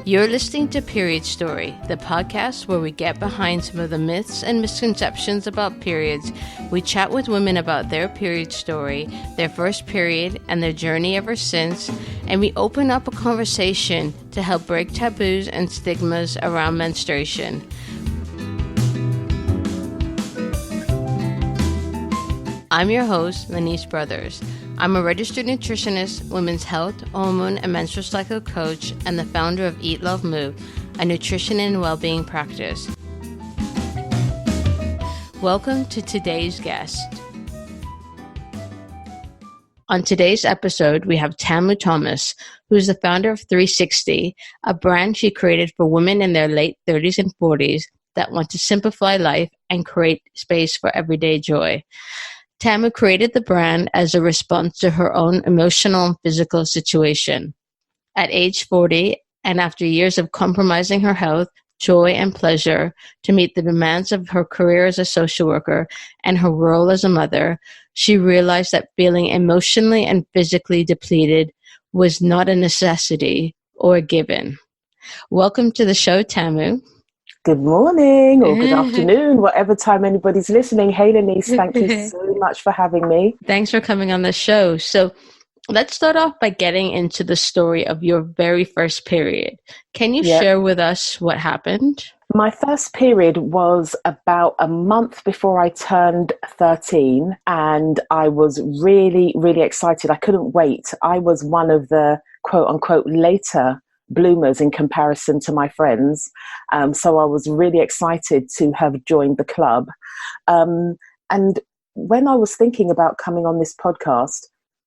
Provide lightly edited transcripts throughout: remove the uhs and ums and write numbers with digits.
You're listening to Period Story, the podcast where we get behind some of the myths and misconceptions about periods. We chat with women about their period story, their first period, and their journey ever since, and we open up a conversation to help break taboos and stigmas around menstruation. I'm your host, Lanice Brothers. I'm a registered nutritionist, women's health, hormone, and menstrual cycle coach, and the founder of Eat, Love, Move, a nutrition and well-being practice. Welcome to today's guest. On today's episode, we have Tamu Thomas, who is the founder of 360, a brand she created for women in their late 30s and 40s that want to simplify life and create space for everyday joy. Tamu created the brand as a response to her own emotional and physical situation. At age 40, and after years of compromising her health, joy, and pleasure to meet the demands of her career as a social worker and her role as a mother, she realized that feeling emotionally and physically depleted was not a necessity or a given. Welcome to the show, Tamu. Good morning or good afternoon, whatever time anybody's listening. Hey, Lanice, thank you so much for having me. Thanks for coming on the show. So let's start off by getting into the story of your very first period. Can you share with us what happened? My first period was about a month before I turned 13, and I was really, really excited. I couldn't wait. I was one of the quote unquote later bloomers in comparison to my friends. So I was really excited to have joined the club. And when I was thinking about coming on this podcast,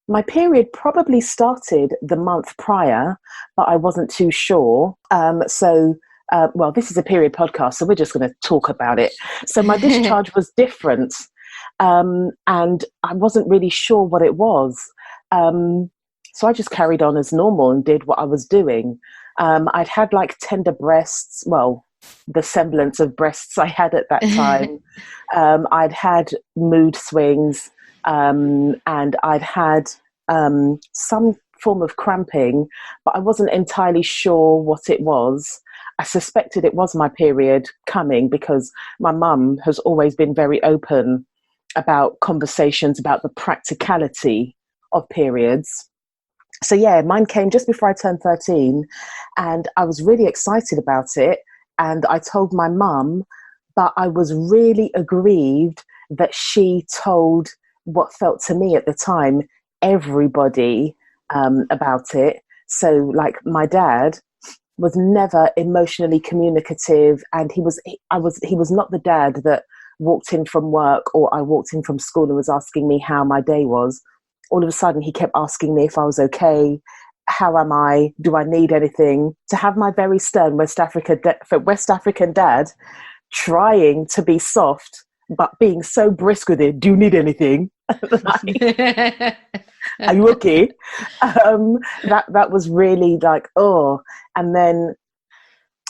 my period probably started the month prior, but I wasn't too sure. Well, this is a period podcast, so we're just going to talk about it. So my discharge was different, and I wasn't really sure what it was. So I just carried on as normal and did what I was doing. I'd had like tender breasts, well, the semblance of breasts I had at that time. I'd had mood swings, and I'd had some form of cramping, but I wasn't entirely sure what it was. I suspected it was my period coming because my mum has always been very open about conversations about the practicality of periods. So yeah, mine came just before I turned 13, and I was really excited about it. And I told my mum, but I was really aggrieved that she told what felt to me at the time, everybody about it. So like my dad was never emotionally communicative, and he was not the dad that walked in from work or I walked in from school and was asking me how my day was. All of a sudden, he kept asking me if I was okay. How am I? Do I need anything? To have my very stern West African dad trying to be soft, but being so brisk with it. Do you need anything? Like, are you okay? That was really like, oh. And then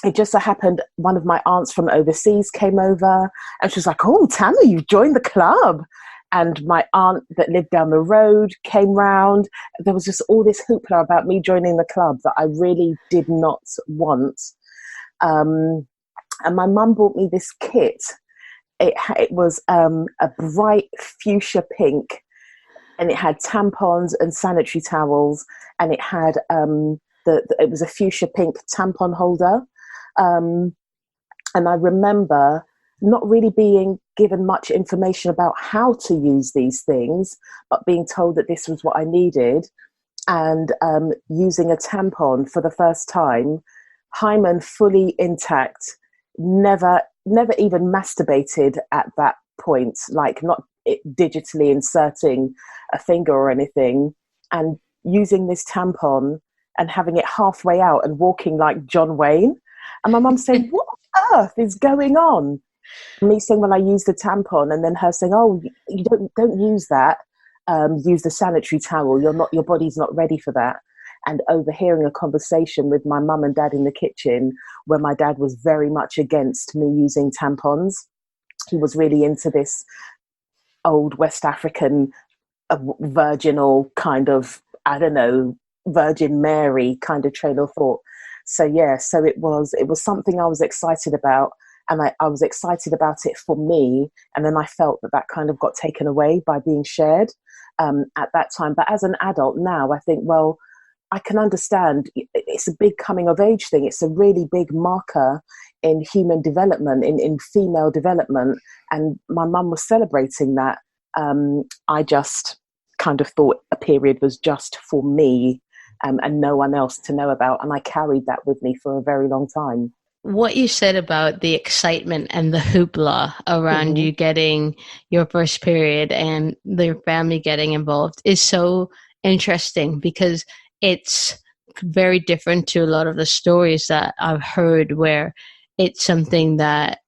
it just so happened one of my aunts from overseas came over, and she was like, oh, Tamu, you've joined the club. And my aunt that lived down the road came round. There was just all this hoopla about me joining the club that I really did not want. And my mum bought me this kit. It was a bright fuchsia pink, and it had tampons and sanitary towels, and it had it was a fuchsia pink tampon holder. And I remember not really being given much information about how to use these things, but being told that this was what I needed, and using a tampon for the first time, hymen fully intact, never even masturbated at that point, like not digitally inserting a finger or anything, and using this tampon and having it halfway out and walking like John Wayne. And my mum saying, what on earth is going on? Me saying, well, I used the tampon, and then her saying, oh, you don't use that. Use the sanitary towel. Your body's not ready for that. And overhearing a conversation with my mum and dad in the kitchen, where my dad was very much against me using tampons. He was really into this old West African virginal kind of, I don't know, Virgin Mary kind of train of thought. So yeah, so it was something I was excited about, and I was excited about it for me, and then I felt that kind of got taken away by being shared at that time. But as an adult now, I think, well, I can understand it's a big coming of age thing. It's a really big marker in human development, in female development. And my mum was celebrating that. I just kind of thought a period was just for me, and no one else to know about. And I carried that with me for a very long time. What you said about the excitement and the hoopla around Hmm. you getting your first period and your family getting involved is so interesting, because it's very different to a lot of the stories that I've heard, where it's something that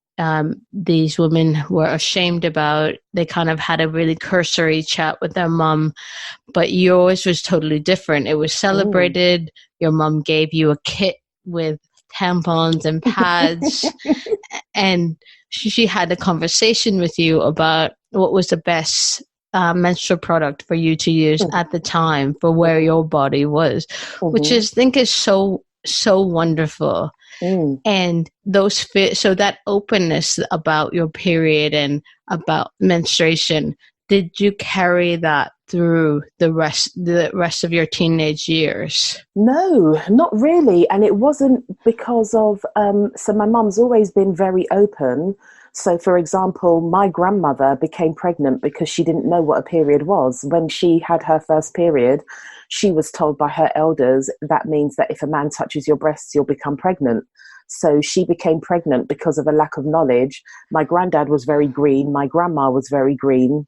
these women were ashamed about. They kind of had a really cursory chat with their mom, but yours was totally different. It was Mm. celebrated. Your mom gave you a kit with tampons and pads, and she had a conversation with you about what was the best menstrual product for you to use at the time for where Mhm. your body was, which Mhm. is, I think, is so wonderful. Mm. And so that openness about your period and about menstruation, did you carry that through the rest of your teenage years? No, not really. And it wasn't because of, so my mum's always been very open. So, for example, my grandmother became pregnant because she didn't know what a period was. When she had her first period, she was told by her elders that means that if a man touches your breasts, you'll become pregnant. So she became pregnant because of a lack of knowledge. My granddad was very green. My grandma was very green.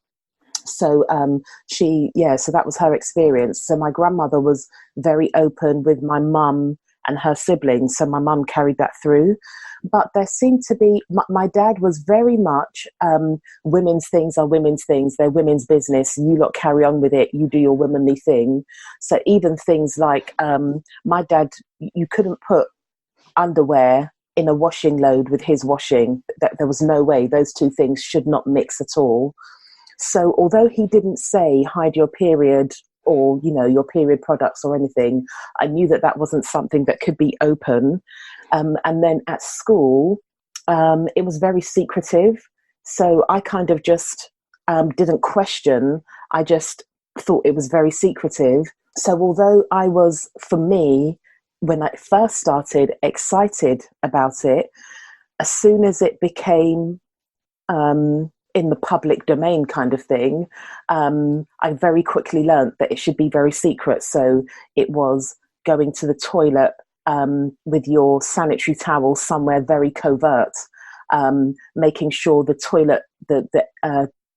So so that was her experience. So my grandmother was very open with my mum and her siblings, so my mum carried that through. But there seemed to be, my dad was very much, women's things are women's things, they're women's business, you lot carry on with it, you do your womanly thing. So even things like, my dad, you couldn't put underwear in a washing load with his washing. That there was no way, those two things should not mix at all. So although he didn't say hide your period or, your period products or anything, I knew that that wasn't something that could be open. And then at school, it was very secretive. So I kind of just didn't question. I just thought it was very secretive. So although I was, for me, when I first started, excited about it, as soon as it became in the public domain kind of thing, I very quickly learned that it should be very secret. So it was going to the toilet with your sanitary towel somewhere very covert, making sure the toilet, the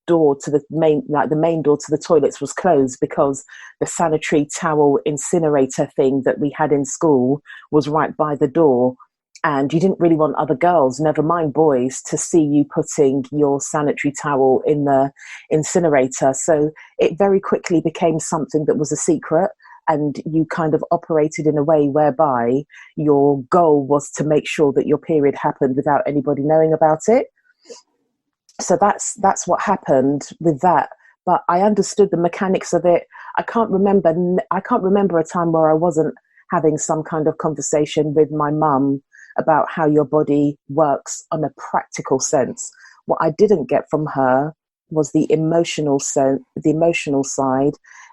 door to the main, like the main door to the toilets was closed, because the sanitary towel incinerator thing that we had in school was right by the door. And you didn't really want other girls, never mind boys, to see you putting your sanitary towel in the incinerator. So it very quickly became something that was a secret, and you kind of operated in a way whereby your goal was to make sure that your period happened without anybody knowing about it. So that's what happened with that. But I understood the mechanics of it. I can't remember a time where I wasn't having some kind of conversation with my mum about how your body works on a practical sense. What I didn't get from her was the emotional side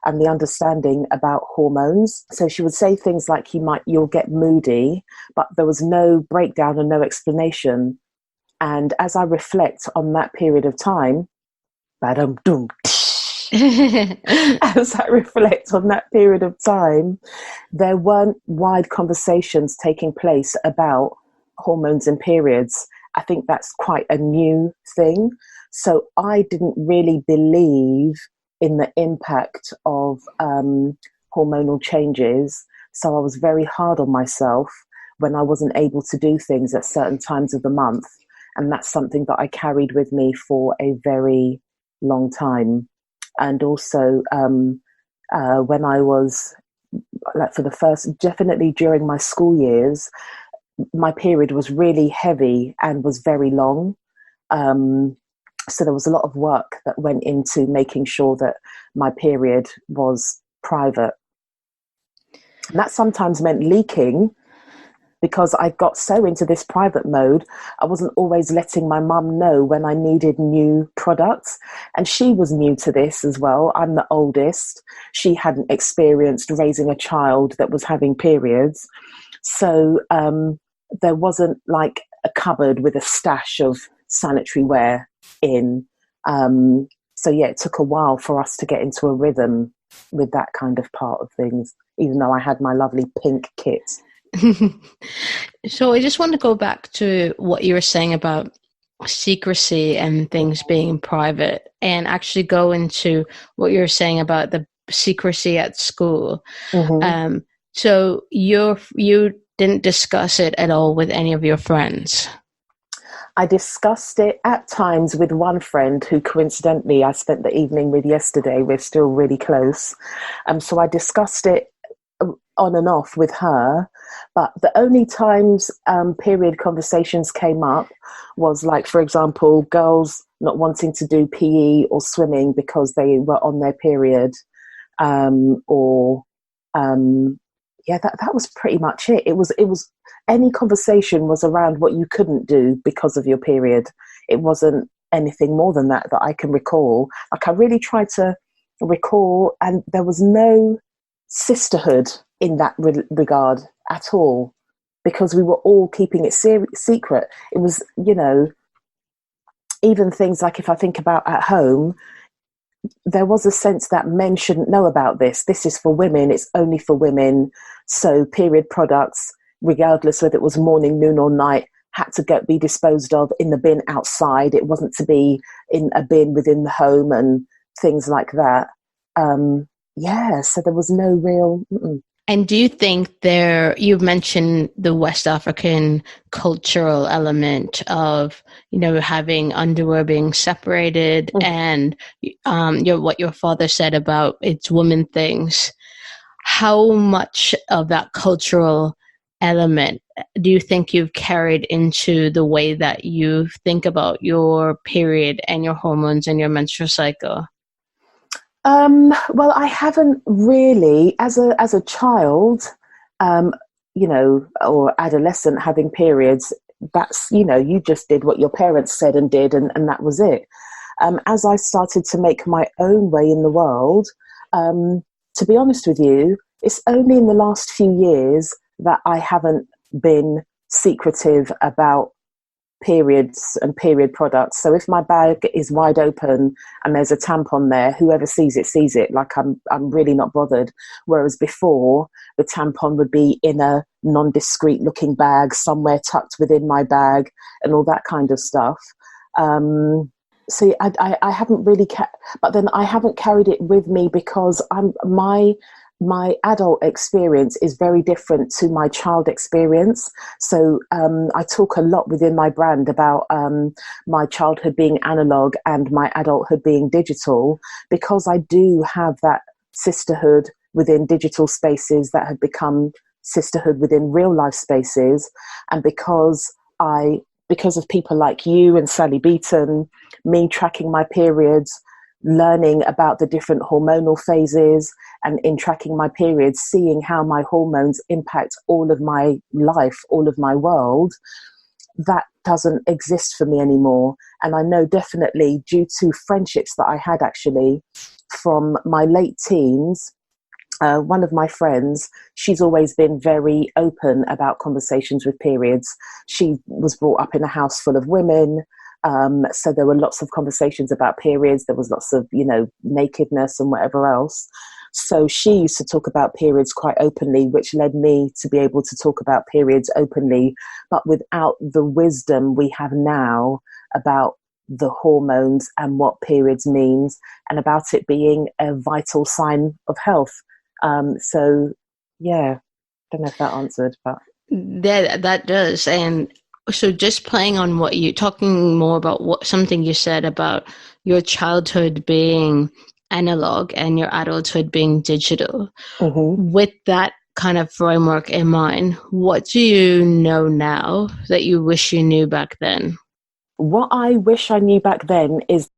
and the understanding about hormones. So she would say things like you'll get moody, but there was no breakdown and no explanation. And as I reflect on that period of time, badum dum, as I reflect on that period of time, there weren't wide conversations taking place about hormones and periods. I think that's quite a new thing. So I didn't really believe in the impact of hormonal changes. So I was very hard on myself when I wasn't able to do things at certain times of the month. And that's something that I carried with me for a very long time. And also, when I was, like, for the first, definitely during my school years, my period was really heavy and was very long. So there was a lot of work that went into making sure that my period was private. And that sometimes meant leaking, because I got so into this private mode, I wasn't always letting my mum know when I needed new products. And she was new to this as well. I'm the oldest. She hadn't experienced raising a child that was having periods. So there wasn't like a cupboard with a stash of sanitary ware in. So yeah, it took a while for us to get into a rhythm with that kind of part of things, even though I had my lovely pink kit. So I just want to go back to what you were saying about secrecy and things being private, and actually go into what you're saying about the secrecy at school. Mm-hmm. So you didn't discuss it at all with any of your friends? I discussed it at times with one friend who coincidentally I spent the evening with yesterday. We're still really close. So I discussed it on and off with her, but the only times period conversations came up was like, for example, girls not wanting to do PE or swimming because they were on their period, or yeah, that was pretty much it. It was any conversation was around what you couldn't do because of your period. It wasn't anything more than that I can recall. Like, I really tried to recall, and there was no sisterhood in that regard at all, because we were all keeping it secret. It was, even things like, if I think about at home, there was a sense that men shouldn't know about this. This is for women. It's only for women. So period products, regardless whether it was morning, noon or night, had to be disposed of in the bin outside. It wasn't to be in a bin within the home and things like that. So there was no real... And do you think you've mentioned the West African cultural element of, having underwear being separated, and what your father said about it's women things. How much of that cultural element do you think you've carried into the way that you think about your period and your hormones and your menstrual cycle? Well, I haven't really, as a child, or adolescent having periods. That's, you just did what your parents said and did, and that was it. As I started to make my own way in the world, to be honest with you, it's only in the last few years that I haven't been secretive about periods and period products. So if my bag is wide open and there's a tampon there, whoever sees it sees it. Like, I'm really not bothered. Whereas before, the tampon would be in a non-discreet looking bag somewhere tucked within my bag and all that kind of stuff. So I haven't really but then I haven't carried it with me because my adult experience is very different to my child experience. So I talk a lot within my brand about my childhood being analog and my adulthood being digital, because I do have that sisterhood within digital spaces that have become sisterhood within real life spaces. And because of people like you and Sally Beaton, me tracking my periods, learning about the different hormonal phases, and in tracking my periods, seeing how my hormones impact all of my life, all of my world, that doesn't exist for me anymore. And I know definitely, due to friendships that I had actually from my late teens, one of my friends, she's always been very open about conversations with periods. She was brought up in a house full of women. So there were lots of conversations about periods. There was lots of, nakedness and whatever else. So she used to talk about periods quite openly, which led me to be able to talk about periods openly, but without the wisdom we have now about the hormones and what periods means, and about it being a vital sign of health. So yeah, don't know if that answered, but that does. And so just playing on talking more about something you said about your childhood being analog and your adulthood being digital. Mm-hmm. With that kind of framework in mind, what do you know now that you wish you knew back then? What I wish I knew back then is